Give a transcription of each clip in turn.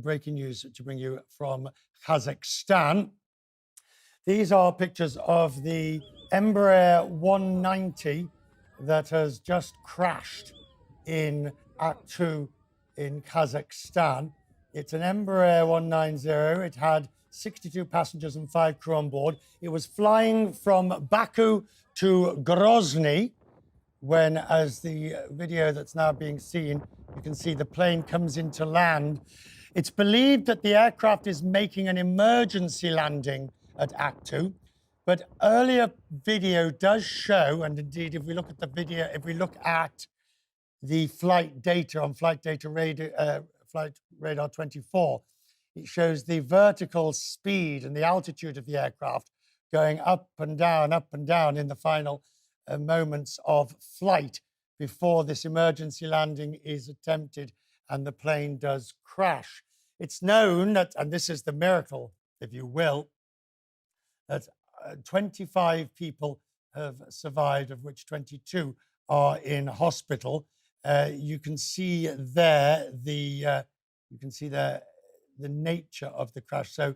Breaking news to bring you from Kazakhstan. These are pictures of the Embraer 190 that has just crashed in Aktu in Kazakhstan. It's an Embraer 190. It had 62 passengers and 5 crew on board. It was flying from Baku to Grozny when, as the video that's now being seen, you can see the plane comes into land. It's believed that the aircraft is making an emergency landing at Aktu, but earlier video does show, and indeed if we look at the video, if we look at the flight data on Flight Radar 24, it shows the vertical speed and the altitude of the aircraft going up and down in the final moments of flight before this emergency landing is attempted and the plane does crash. It's known that, and this is the miracle, if you will, that 25 people have survived, of which 22 are in hospital. You can see there the nature of the crash. So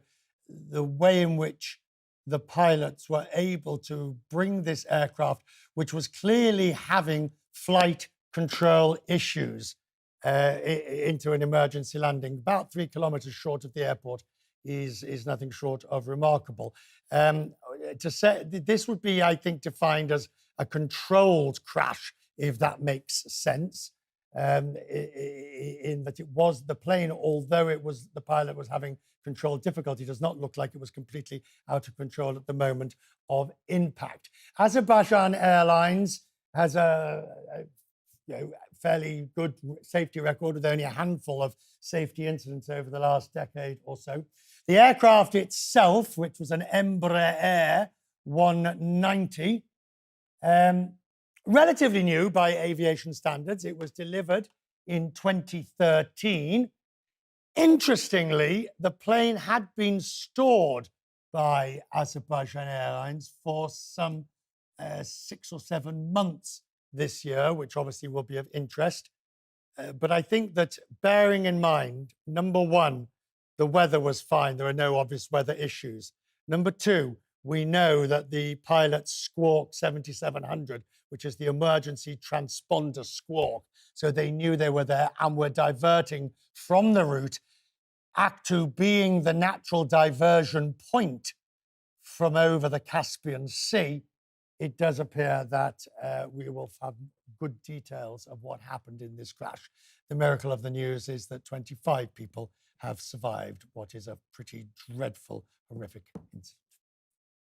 the way in which the pilots were able to bring this aircraft, which was clearly having flight control issues, into an emergency landing about 3 kilometers short of the airport is nothing short of remarkable. To say this would be, I think, defined as a controlled crash, if that makes sense. In that it was the plane, although it was the pilot was having control difficulty, does not look like it was completely out of control at the moment of impact. Azerbaijan Airlines has a fairly good safety record with only a handful of safety incidents over the last decade or so. The aircraft itself, which was an Embraer 190, relatively new by aviation standards. It was delivered in 2013. Interestingly, the plane had been stored by Azerbaijan Airlines for some 6 or 7 months this year, which obviously will be of interest. But I think that, bearing in mind, number one, the weather was fine. There are no obvious weather issues. Number two, we know that the pilot squawked 7700, which is the emergency transponder squawk. So they knew they were there and were diverting from the route. Aktu being the natural diversion point from over the Caspian Sea, it does appear that we will have good details of what happened in this crash. The miracle of the news is that 25 people have survived what is a pretty dreadful, horrific incident.